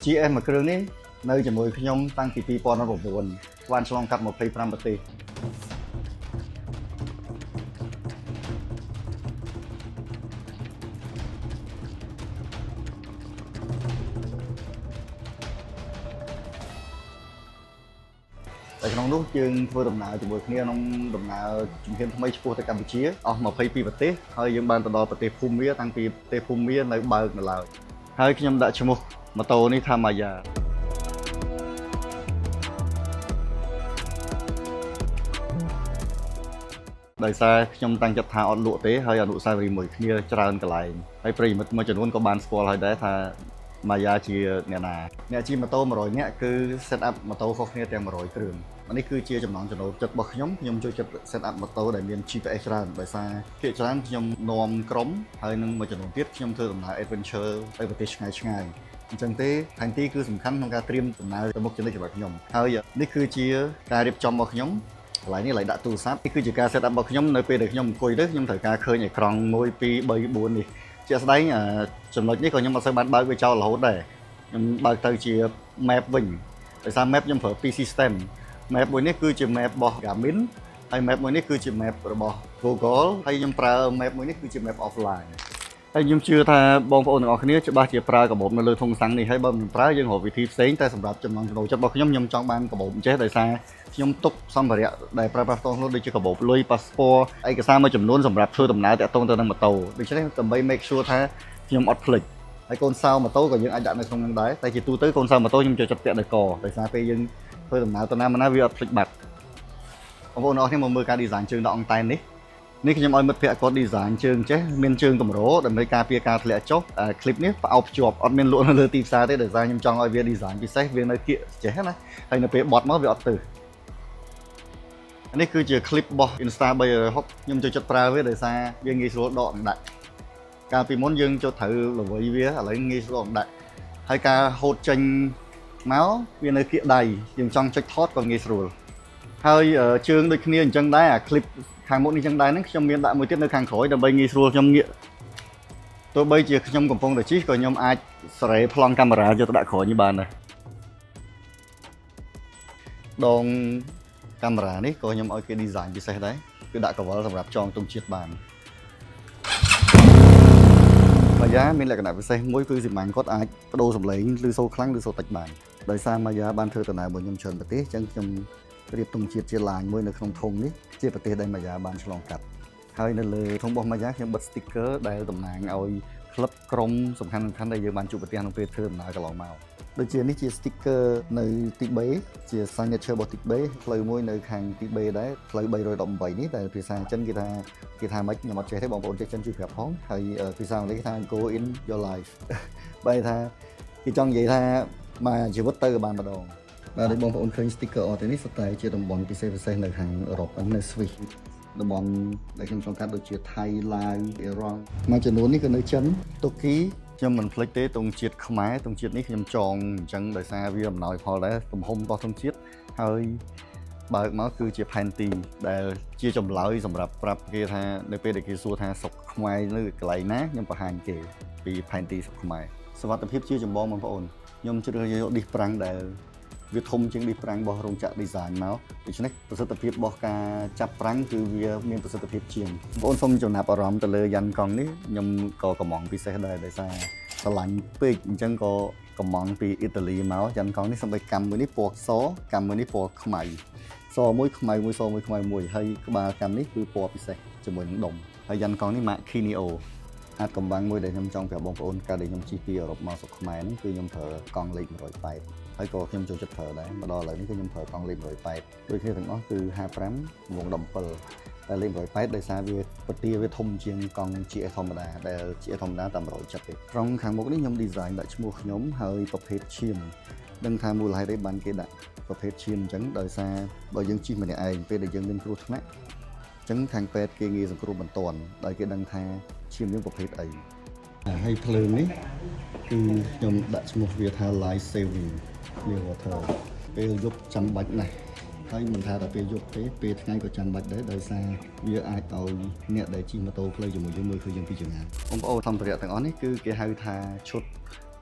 GM មួយគ្រឿងនេះនៅជាមួយខ្ញុំតាំងពី2019បានឆ្លងកាត់25ប្រទេសតែក្នុងនោះយើងធ្វើដំណើរជាមួយគ្នាក្នុងដំណើរជំហានថ្មីឆ្ពោះទៅកម្ពុជាអស់22ប្រទេសហើយយើងបានទៅដល់ប្រទេសភូមាតាំងពីប្រទេសភូមានៅបើកនៅឡើយហើយខ្ញុំដាក់ឈ្មោះម៉ូតូនេះថា Maya ដោយសារខ្ញុំតាំងចិត្តថាអត់លក់ទេហើយអនុស្សាវរីយ៍មួយគ្នាច្រើនកន្លែងហើយប្រិយមិត្តមួយចំនួនក៏បានស្គាល់ហើយដែរថា Maya ជាអ្នកណាអ្នកជិះម៉ូតូ100នាក់គឺ set up ម៉ូតូខុសគ្នាទាំង100គ្រឿងនេះគឺជាចំណងចំណូលចិត្តរបស់ខ្ញុំចូលចិត្ត set up ម៉ូតូដែលមាន GPS ច្រើនដោយសារភាគច្រើនខ្ញុំនាំក្រុមហើយនឹងមួយចំនួនទៀតខ្ញុំធ្វើដំណើរ adventure ទៅប្រទេសឆ្ងាយៗអញ្ចឹងទេផែនទីគឺសំខាន់ក្នុងការត្រៀមដំណើរទៅមុខជានិច្ចរបស់ខ្ញុំហើយនេះគឺជាការរៀបចំរបស់ខ្ញុំកន្លែងនេះកន្លែងដាក់ទូរស័ព្ទនេះគឺជាការ set up របស់ខ្ញុំនៅពេលដែលខ្ញុំអង្គុយទៅខ្ញុំត្រូវការឃើញអេក្រង់1 2 3 4នេះជាក់ស្ដែងចំណុចនេះក៏ខ្ញុំអត់សូវបានបើកវាចោលរហូតដែរខ្ញុំបើកទៅជា map វិញដោយសារ map ខ្ញុំប្រើពី system map មួយនេះគឺជា map របស់ Garmin ហើយ map មួយនេះគឺជា map របស់ Google ហើយខ្ញុំប្រើ map មួយនេះគឺជា map offline ហើយខ្ញុំជឿថាបងប្អូនទាំងអស់គ្នាច្បាស់ជាប្រើកាបូបនៅលើធុងសាំងនេះហើយបើមិនប្រើយើងរកវិធីផ្សេងតែសម្រាប់ចំណងចំណូលចិត្តរបស់ខ្ញុំចង់បានកាបូបអញ្ចេះដោយសារខ្ញុំទុកសម្ភារៈដែលប្រើប្រាស់ផ្ទាល់ខ្លួនដូចជាកាបូបលុយ passport ឯកសារមួយចំនួនសម្រាប់ធ្វើដំណើរតាក់ទងទៅនឹងម៉ូតូដូច្នេះដើម្បី make sure ថាខ្ញុំអត់ភ្លេចហើយកូនសោម៉ូតូក៏យើងអាចដាក់នៅក្នុងហ្នឹងដែរតែជាទូទៅកូនសោម៉ូតូខ្ញុំចូលចិត្តពាក់ដោយកដោយសារពេលយើងធ្វើដំណើរទៅណាមកណាវាអត់ភ្លេចបាត់បងប្អូនអរគ្នាមកមើលការ design ជើងដកអង្តែននេះខ្ញុំឲ្យមិត្តភ័ក្តិគាត់ design ជើងចេះមានជើងកម្រដើម្បីការពារការធ្លាក់ចុះ clip នេះផ្អោបភ្ជាប់អត់មានលក់នៅលើទីផ្សារទេដោយសារខ្ញុំចង់ឲ្យវា design ពិសេសវានៅគៀកចេះណាហើយនៅពេលបត់មកវាអត់ទៅនេះគឺជា clip របស់ Insta 360ខ្ញុំចូលចិត្តប្រើវាដោយសារវាងាយស្រួលដកនិងដាក់កាលពីមុនយើងចូលត្រូវល្វីវាឥឡូវងាយស្រួលដាក់ហើយការហូតចេញមកវានៅគៀកដៃយើងចង់ចុចថតក៏ងាយស្រួលហើយជើងដូចគ្នាអញ្ចឹងដែរអា clip ខាងមុខនេះចឹងដែរហ្នឹងខ្ញុំមានដាក់មួយទៀតនៅខាងក្រោយដើម្បីងាយស្រួលខ្ញុំងាកទោះបីជាខ្ញុំកំពុងតែជិះក៏ខ្ញុំអាចសេរីប្លង់កាមេរ៉ាយកទៅដាក់ក្រោយនេះបានដែរដងកាមេរ៉ានេះក៏ខ្ញុំឲ្យគេ design ពិសេសដែរគឺដាក់កវលសម្រាប់ចងទង់ជាតិបានMaya មានលក្ខណៈពិសេសមួយគឺស៊ីម៉ាំងគាត់អាចបដូរសំឡេងឬសូរខ្លាំងឬសូរតិចបានដោយសារ Maya បានធ្វើដំណើរមួយខ្ញុំច្រើនប្រទេសអញ្ចឹងខ្ញុំរៀបទង់ជាតិជាឡាញមួយនៅក្នុងធុងនេះជាប្រទេសដែល Maya បានឆ្លងកាត់ហើយនៅលើធុងរបស់ Maya ខ្ញុំបិទ sticker ដែលតំណាងឲ្យក្លឹបក្រុមសំខាន់ៗដែលយើងបានជួបប្រទះក្នុងពេលធ្វើដំណើរកន្លងមកដូចជានេះជា sticker នៅទី3ជា signature របស់ទី3ផ្លូវមួយនៅខាងទី3ដែរផ្លូវ318នេះដែលភាសាចិនគេថាម៉េចខ្ញុំអត់ចេះទេបងប្អូនចេះចិនជួយប្រាប់ផងហើយភាសាអង់គ្លេសគេថា go in your life បែរថាគេចង់និយាយថាមកជីវិតទៅក៏បានម្ដងបាទដូចបងប្អូនឃើញ sticker អត់ទេនេះសុទ្ធតែជាតំបន់ពិសេសនៅខាងអឺរ៉ុបនៅ Swiss តំបន់ដែលខ្ញុំឆ្លងកាត់ដូចជាថៃឡាវអ៊ីរ៉ង់មួយចំនួននេះក៏នៅចិនតូគីខ្ញុំមិនភ្លេចទេទង់ជាតិខ្មែរទង់ជាតិនេះខ្ញុំចងអញ្ចឹងដោយសារវាអំណោយផលដែរទំហំរបស់ទង់ជាតិហើយបើកមកគឺជាផែនទីដែលជាចម្លើយសម្រាប់ប្រាប់គេថានៅពេលដែលគេសួរថាស្រុកខ្មែរនៅកន្លែងណាខ្ញុំបង្ហាញគេពីផែនទីស្រុកខ្មែរសុវត្ថិភាពជាចម្បងបងប្អូនខ្ញុំជ្រើសយកឌីសប្រាំងដែលវាធំជាងឌីសប្រាំងរបស់រោងចក្រ design មកដូច្នេះប្រសិទ្ធភាពរបស់ការចាប់ប្រាំងគឺវាមានប្រសិទ្ធភាពជាងបងប្អូនសូមចំណាប់អារម្មណ៍ទៅលើយ៉ាន់កង់នេះខ្ញុំក៏កំងពិសេសដែរដោយសារស្រឡាញ់ពេកអញ្ចឹងក៏កំងពីអ៊ីតាលីមកយ៉ាន់កង់នេះសំបីកម្មមួយនេះពណ៌សកម្មមួយនេះពណ៌ខ្មៅសមួយខ្មៅមួយសមួយខ្មៅមួយហើយក្បាលកម្មនេះគឺពណ៌ពិសេសជាមួយនឹងដុំហើយយ៉ាន់កង់នេះម៉ាក Kineo អាចកំបាំងមួយដែលខ្ញុំចង់ប្រាប់បងប្អូនកាលដែលខ្ញុំជិះពីអឺរ៉ុបមកស្រុកខ្មែរហ្នឹងគឺខ្ញុំប្រើកង់លេខ180ហើយក៏ខ្ញុំចូលចិត្តប្រើដែរមកដល់ឥឡូវនេះគឺខ្ញុំប្រើកង់លេខ180ដូចគ្នាទាំងអស់គឺ55វង17តែលេខ180ដោយសារវាពទាវាធំជាងកង់ GS ធម្មតាដែល GS ធម្មតាតែ170ទេត្រង់ខាងមុខនេះខ្ញុំ design ដាក់ឈ្មោះខ្ញុំហើយប្រភេទឈាមដឹងថាមូលហេតុអីបានគេដាក់ប្រភេទឈាមអញ្ចឹងដោយសារបើយើងជិះម្នាក់ឯងពេលដែលយើងមានគ្រោះថ្នាក់អញ្ចឹងខាងពេទ្យគេងាយសង្គ្រោះបន្ទាន់ដោយគេដឹងថាឈាមយើងប្រភេទអីហើយភ្លើងនេះគឺខ្ញុំដាក់ឈ្មោះវាថា life saving clear water ពេលយប់ចាំបាច់ណាស់ហើយមិនថាតែពេលយប់ទេពេលថ្ងៃក៏ចាំបាច់ដែរដោយសារវាអាចឲ្យអ្នកដែលជិះម៉ូតូផ្លូវជាមួយយើងមើលឃើញយើងពីចម្ងាយបងប្អូនសម្ភារៈទាំងអស់នេះគឺគេហៅថាឈុត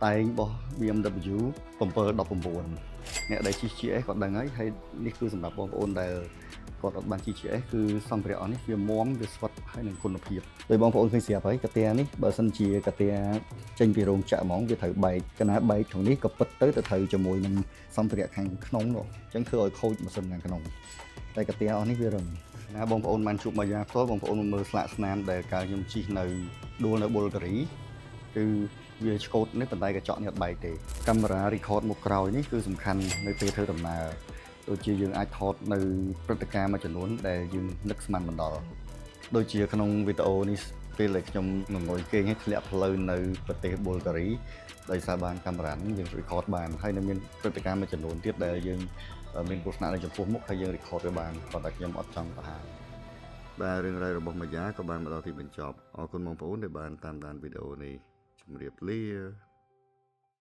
តែងរបស់ BMW 719អ្នកដែលជិះ GS គាត់ដឹងហើយនេះគឺសម្រាប់បងប្អូនដែលគាត់អត់បានជិះ GS គឺសម្ភារៈនេះវាមាំវាស្វិតហើយនឹងគុណភាពដោយបងប្អូនឃើញស្រាប់ហើយកាតានេះបើសិនជាកាតាចេញពីរោងចក្រហ្មងវាត្រូវបែកកណាបែកក្នុងនេះក៏ពិតទៅត្រូវជាមួយនឹងសម្ភារៈខាងក្នុងនោះអញ្ចឹងធ្វើឲ្យខូចម៉ាស៊ីនខាងក្នុងតែកាតាអស់នេះវារឹងណាបងប្អូនបានជួបមកយ៉ាងផ្ទាល់បងប្អូនមើលស្លាកស្នាមដែលកាលខ្ញុំជិះនៅដួលនៅប៊ុលហ្គារីគឺវាឆ្កូតនេះប៉ុន្តែកញ្ចក់នេះអត់បែកទេកាមេរ៉ា record មុខក្រោយនេះគឺសំខាន់នៅពេលធ្វើដំណើរដូចជាយើងអាចថតនៅព្រឹត្តិការណ៍មួយចំនួនដែលយើងនឹកស្មានមិនដល់ដូចជាក្នុងវីដេអូនេះពេលដែលខ្ញុំងុយគេងឲ្យធ្លាក់ផ្លូវនៅប្រទេសប៊ុលហ្គារីដោយសារបានកាមេរ៉ានេះយើង record បានហើយនៅមានព្រឹត្តិការណ៍មួយចំនួនទៀតដែលយើងមានគ្រោះថ្នាក់នៅចំពោះមុខហើយយើង record វាបានប៉ុន្តែខ្ញុំអត់ចង់បង្ហាញបាទរឿងរ៉ាវរបស់ម៉ាយ៉ាក៏បានមកដល់ទីបញ្ចប់អរគុណបងប្អូនដែលបានតាមដានវីដេអូនេះជម្រាបលា